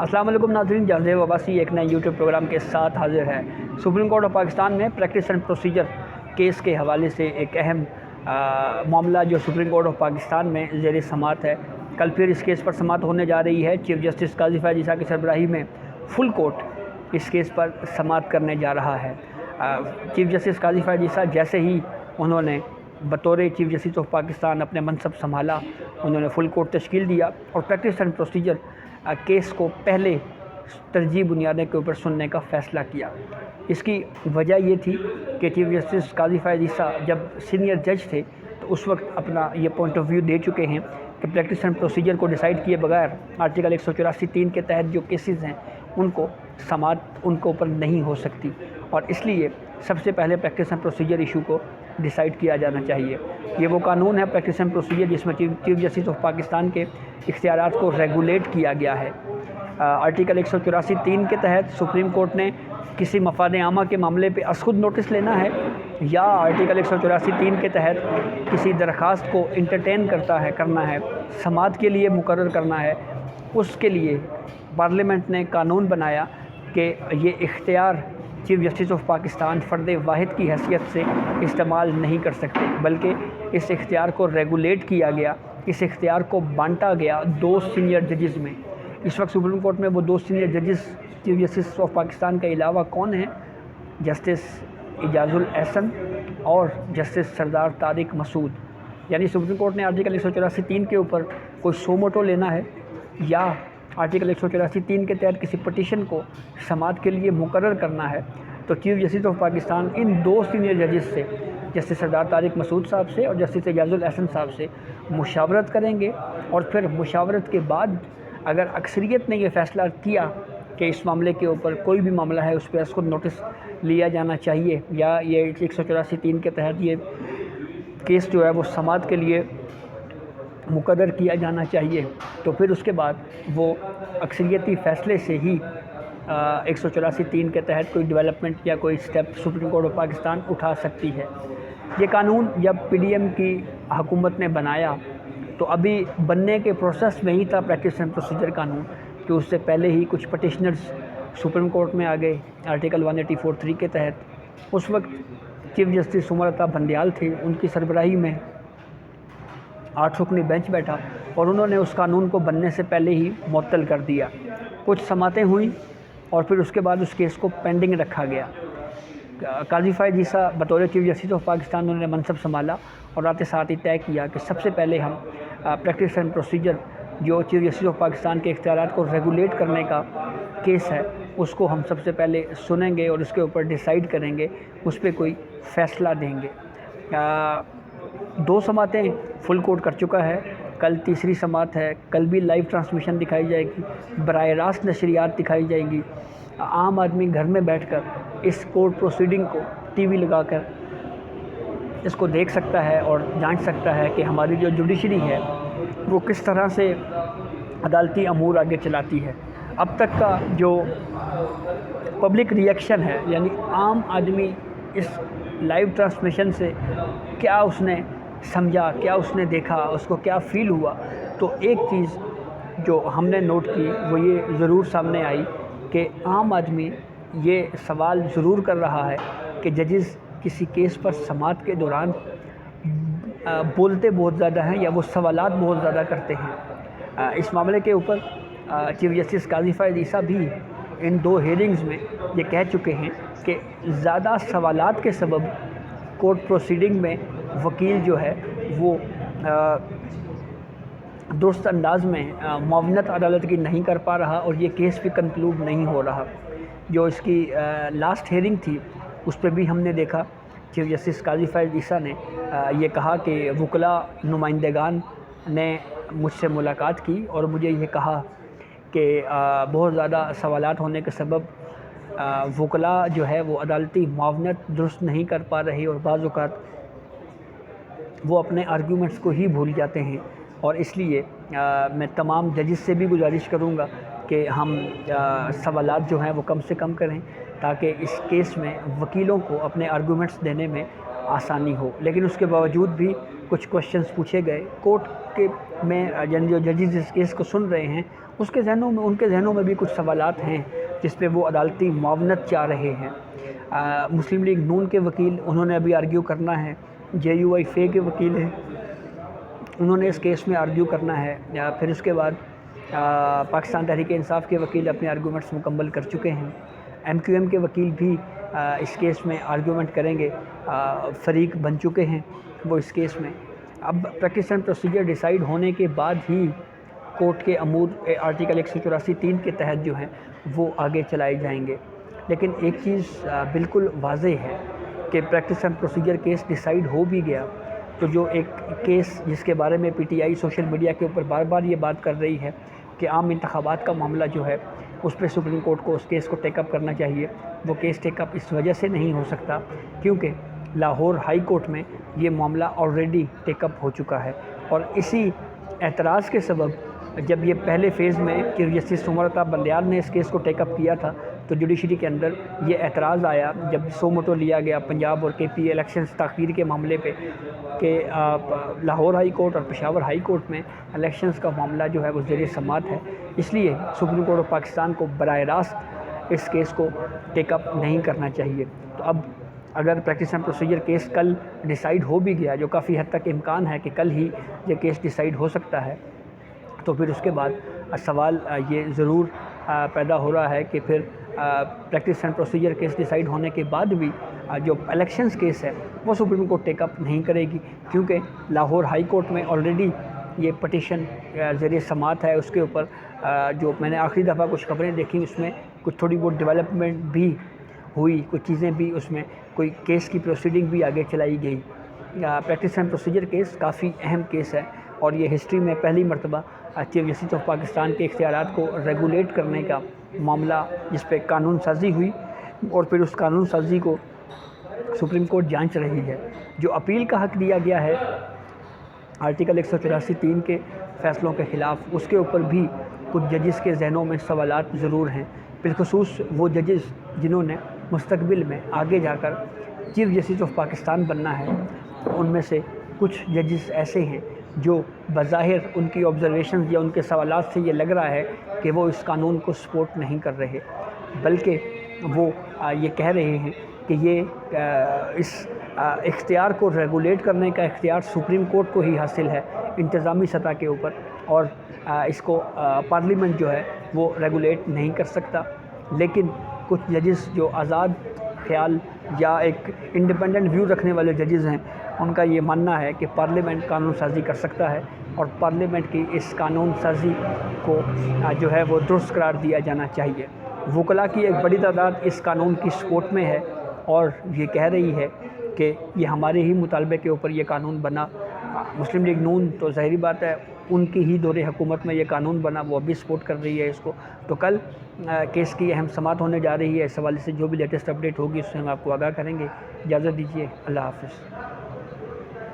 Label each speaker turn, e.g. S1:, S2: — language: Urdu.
S1: السلام علیکم ناظرین، جانزیب عباسی ایک نئے یوٹیوب پروگرام کے ساتھ حاضر ہے۔ سپریم کورٹ آف پاکستان میں پریکٹس اینڈ پروسیجر کیس کے حوالے سے ایک اہم معاملہ جو سپریم کورٹ آف پاکستان میں زیر سماعت ہے، کل پھر اس کیس پر سماعت ہونے جا رہی ہے۔ چیف جسٹس قاضی فیاض عیسیٰ کی سربراہی میں فل کورٹ اس کیس پر سماعت کرنے جا رہا ہے۔ چیف جسٹس قاضی فیاض عیسیٰ جیسے ہی انہوں نے بطور چیف جسٹس آف پاکستان اپنے منصب سنبھالا، انہوں نے فل کورٹ تشکیل دیا اور پریکٹس اینڈ پروسیجر کیس کو پہلے ترجیح بنیادیں کے اوپر سننے کا فیصلہ کیا۔ اس کی وجہ یہ تھی کہ چیف جسٹس قاضی فیاض عیسیٰ جب سینئر جج تھے تو اس وقت اپنا یہ پوائنٹ آف ویو دے چکے ہیں کہ پریکٹس اینڈ پروسیجر کو ڈیسائیڈ کیے بغیر آرٹیکل 184(3) کے تحت جو کیسز ہیں ان کو سماعت ان کے اوپر نہیں ہو سکتی، اور اس لیے سب سے پہلے پریکٹس اینڈ پروسیجر ایشو کو ڈیسائیڈ کیا جانا چاہیے۔ یہ وہ قانون ہے پریکٹس اینڈ پروسیجر جس میں چیف جسٹس آف پاکستان کے اختیارات کو ریگولیٹ کیا گیا ہے۔ آرٹیکل 184(3) کے تحت سپریم کورٹ نے کسی مفاد عامہ کے معاملے پہ از خود نوٹس لینا ہے، یا آرٹیکل 184(3) کے تحت کسی درخواست کو انٹرٹین کرنا ہے، سماعت کے لیے مقرر کرنا ہے، اس کے لیے پارلیمنٹ نے قانون بنایا کہ یہ اختیار چیف جسٹس آف پاکستان فرد واحد کی حیثیت سے استعمال نہیں کر سکتے، بلکہ اس اختیار کو ریگولیٹ کیا گیا، اس اختیار کو بانٹا گیا 2 سینئر ججز میں۔ اس وقت سپریم کورٹ میں وہ 2 سینئر ججز چیف جسٹس آف پاکستان کے علاوہ کون ہیں؟ جسٹس اعجاز الاحسن اور جسٹس سردار طارق مسعود۔ یعنی سپریم کورٹ نے آرٹیکل 184(3) کے اوپر کوئی سو موٹو لینا ہے، یا آرٹیکل 184(3) کے تحت کسی پٹیشن کو سماعت کے لیے مقرر کرنا ہے، تو chief justice of Pakistan in 2 senior ججز سے، جسٹس سردار طارق مسعود صاحب سے اور جسٹس اعجاز الاحسن صاحب سے مشاورت کریں گے، اور پھر مشاورت کے بعد اگر اکثریت نے یہ فیصلہ کیا کہ اس معاملے کے اوپر کوئی بھی معاملہ ہے اس پہ از خود نوٹس لیا جانا چاہیے، یا یہ 184(3) کے تحت یہ کیس جو ہے وہ سماعت کے لیے مقرر کیا جانا چاہیے، تو پھر اس کے بعد وہ اکثریتی فیصلے سے ہی 184(3) کے تحت کوئی ڈیولپمنٹ یا کوئی step supreme court of Pakistan اٹھا سکتی ہے۔ یہ قانون جب پی ڈی ایم کی حکومت نے بنایا تو ابھی بننے کے پروسیس میں ہی تھا پریکٹس اینڈ پروسیجر قانون، کہ اس سے پہلے ہی کچھ پٹیشنرز سپریم کورٹ میں آ گئے آرٹیکل 184(3) کے تحت۔ اس وقت چیف جسٹس عمر عطا بندیال تھے، ان کی سربراہی میں 8 رکنی بینچ بیٹھا اور انہوں نے اس قانون کو بننے سے پہلے ہی معطل کر دیا۔ کچھ سماعتیں ہوئیں اور پھر اس کے بعد اس کیس کو پینڈنگ رکھا گیا۔ قاضی فیاض عیسیٰ بطور چیف جسٹس آف پاکستان انہوں نے منصب سنبھالا اور رات ساتھ ہی طے کیا کہ سب سے پہلے ہم پریکٹس اینڈ پروسیجر جو چیف جسٹس آف پاکستان کے اختیارات کو ریگولیٹ کرنے کا کیس ہے اس کو ہم سب سے پہلے سنیں گے اور اس کے اوپر ڈیسائیڈ کریں گے، اس پہ کوئی فیصلہ دیں گے۔ 2 سماعتیں فل کورٹ کر چکا ہے، کل تیسری سماعت ہے، کل بھی لائیو ٹرانسمیشن دکھائی جائے گی، براہ راست نشریات دکھائی جائیں گی۔ عام آدمی گھر میں بیٹھ کر اس کورٹ پروسیڈنگ کو ٹی وی لگا کر اس کو دیکھ سکتا ہے اور جان سکتا ہے کہ ہماری جو جوڈیشری ہے وہ کس طرح سے عدالتی امور آگے چلاتی ہے۔ اب تک کا جو پبلک ری ایکشن ہے، یعنی عام آدمی اس لائیو ٹرانسمیشن سے کیا اس نے سمجھا، کیا اس نے دیکھا، اس کو کیا فیل ہوا، تو ایک چیز جو ہم نے نوٹ کی وہ یہ ضرور سامنے آئی کہ عام آدمی یہ سوال ضرور کر رہا ہے کہ ججز کسی کیس پر سماعت کے دوران بولتے بہت زیادہ ہیں یا وہ سوالات بہت زیادہ کرتے ہیں۔ اس معاملے کے اوپر چیف جسٹس قاضی فیاض عیسیٰ بھی ان 2 ہیئرنگز میں یہ کہہ چکے ہیں کہ زیادہ سوالات کے سبب کورٹ پروسیڈنگ میں وکیل جو ہے وہ درست انداز میں معاونت عدالت کی نہیں کر پا رہا اور یہ کیس بھی کنکلوڈ نہیں ہو رہا۔ جو اس کی لاسٹ ہیئرنگ تھی اس پہ بھی ہم نے دیکھا چیف جسٹس قاضی فیاض عیسیٰ نے یہ کہا کہ وکلاء نمائندگان نے مجھ سے ملاقات کی اور مجھے یہ کہا کہ بہت زیادہ سوالات ہونے کے سبب وکلاء جو ہے وہ عدالتی معاونت درست نہیں کر پا رہے اور بعض اوقات وہ اپنے آرگیومنٹس کو ہی بھول جاتے ہیں، اور اس لیے میں تمام ججز سے بھی گزارش کروں گا کہ ہم سوالات جو ہیں وہ کم سے کم کریں تاکہ اس کیس میں وکیلوں کو اپنے آرگومنٹس دینے میں آسانی ہو۔ لیکن اس کے باوجود بھی کچھ کوشچنز پوچھے گئے، کورٹ کے میں یعنی جو ججز اس کیس کو سن رہے ہیں ان کے ذہنوں میں بھی کچھ سوالات ہیں جس پہ وہ عدالتی معاونت چاہ رہے ہیں۔ مسلم لیگ نون کے وکیل، انہوں نے ابھی آرگیو کرنا ہے، JUI کے وکیل ہیں، انہوں نے اس کیس میں آرگیو کرنا ہے۔ پھر اس کے بعد پاکستان تحریک انصاف کے وکیل اپنے آرگومنٹس مکمل کر چکے ہیں۔ MQM کے وکیل بھی اس کیس میں آرگیومنٹ کریں گے، فریق بن چکے ہیں وہ اس کیس میں۔ اب پریکٹس اینڈ پروسیجر ڈیسائیڈ ہونے کے بعد ہی کورٹ کے امور آرٹیکل 184(3) کے تحت جو ہیں وہ آگے چلائے جائیں گے۔ لیکن ایک چیز بالکل واضح ہے کہ practice and procedure case decide ہو بھی گیا تو جو ایک کیس جس کے بارے میں PTI سوشل میڈیا کے اوپر بار بار یہ بات کر رہی ہے کہ عام انتخابات کا معاملہ جو ہے اس پہ سپریم کورٹ کو اس کیس کو ٹیک اپ کرنا چاہیے، وہ کیس ٹیک اپ اس وجہ سے نہیں ہو سکتا کیونکہ لاہور ہائی کورٹ میں یہ معاملہ آلریڈی ٹیک اپ ہو چکا ہے، اور اسی اعتراض کے سبب جب یہ پہلے فیز میں چیف جسٹس عمر عطا بندیال نے اس کیس کو ٹیک اپ کیا تھا تو جوڈیشری کے اندر یہ اعتراض آیا جب سو موٹو لیا گیا پنجاب اور KP الیکشنز تاخیر کے معاملے پہ کہ لاہور ہائی کورٹ اور پشاور ہائی کورٹ میں الیکشنز کا معاملہ جو ہے وہ زیر سماعت ہے، اس لیے سپریم کورٹ آف پاکستان کو براہ راست اس کیس کو ٹیک اپ نہیں کرنا چاہیے۔ تو اب اگر پریکٹس اینڈ پروسیجر کیس کل ڈیسائیڈ ہو بھی گیا، جو کافی حد تک امکان ہے کہ کل ہی یہ کیس ڈیسائیڈ ہو سکتا ہے، تو پھر اس کے بعد سوال یہ ضرور پیدا ہو رہا ہے کہ پھر practice and procedure case decide ہونے کے بعد بھی جو الیکشنز کیس ہے وہ سپریم کورٹ ٹیک اپ نہیں کرے گی، کیونکہ لاہور ہائی کورٹ میں آلریڈی یہ پٹیشن زیر سماعت ہے۔ اس کے اوپر جو میں نے آخری دفعہ کچھ خبریں دیکھیں اس میں کچھ تھوڑی بہت ڈیولپمنٹ بھی ہوئی، کچھ چیزیں بھی اس میں کوئی کیس کی پروسیڈنگ بھی آگے چلائی گئی۔ پریکٹس اینڈ پروسیجر کیس کافی اہم کیس ہے اور یہ ہسٹری میں پہلی مرتبہ چیف جسٹس آف پاکستان کے اختیارات کو ریگولیٹ کرنے کا معاملہ جس پہ قانون سازی ہوئی اور پھر اس قانون سازی کو سپریم کورٹ جانچ رہی ہے۔ جو اپیل کا حق دیا گیا ہے آرٹیکل 184(3) کے فیصلوں کے خلاف، اس کے اوپر بھی کچھ ججز کے ذہنوں میں سوالات ضرور ہیں، بالخصوص وہ ججز جنہوں نے مستقبل میں آگے جا کر چیف جسٹس آف پاکستان بننا ہے۔ ان میں سے کچھ ججز ایسے ہیں جو بظاہر ان کی آبزرویشنز یا ان کے سوالات سے یہ لگ رہا ہے کہ وہ اس قانون کو سپورٹ نہیں کر رہے، بلکہ وہ یہ کہہ رہے ہیں کہ یہ اس اختیار کو ریگولیٹ کرنے کا اختیار سپریم کورٹ کو ہی حاصل ہے انتظامی سطح کے اوپر، اور اس کو پارلیمنٹ جو ہے وہ ریگولیٹ نہیں کر سکتا۔ لیکن کچھ ججز جو آزاد خیال یا ایک انڈیپینڈنٹ ویو رکھنے والے ججز ہیں، ان کا یہ ماننا ہے کہ پارلیمنٹ قانون سازی کر سکتا ہے اور پارلیمنٹ کی اس قانون سازی کو جو ہے وہ درست قرار دیا جانا چاہیے۔ وکلاء کی ایک بڑی تعداد اس قانون کی سپورٹ میں ہے اور یہ کہہ رہی ہے کہ یہ ہمارے ہی مطالبے کے اوپر یہ قانون بنا۔ مسلم لیگ نون تو ظاہری بات ہے ان کی ہی دور حکومت میں یہ قانون بنا، وہ ابھی سپورٹ کر رہی ہے اس کو۔ تو کل کیس کی اہم سماعت ہونے جا رہی ہے، اس حوالے سے جو بھی لیٹسٹ اپڈیٹ ہوگی اس سے ہم آپ کو آگاہ کریں گے۔ اجازت دیجیے، اللہ حافظ۔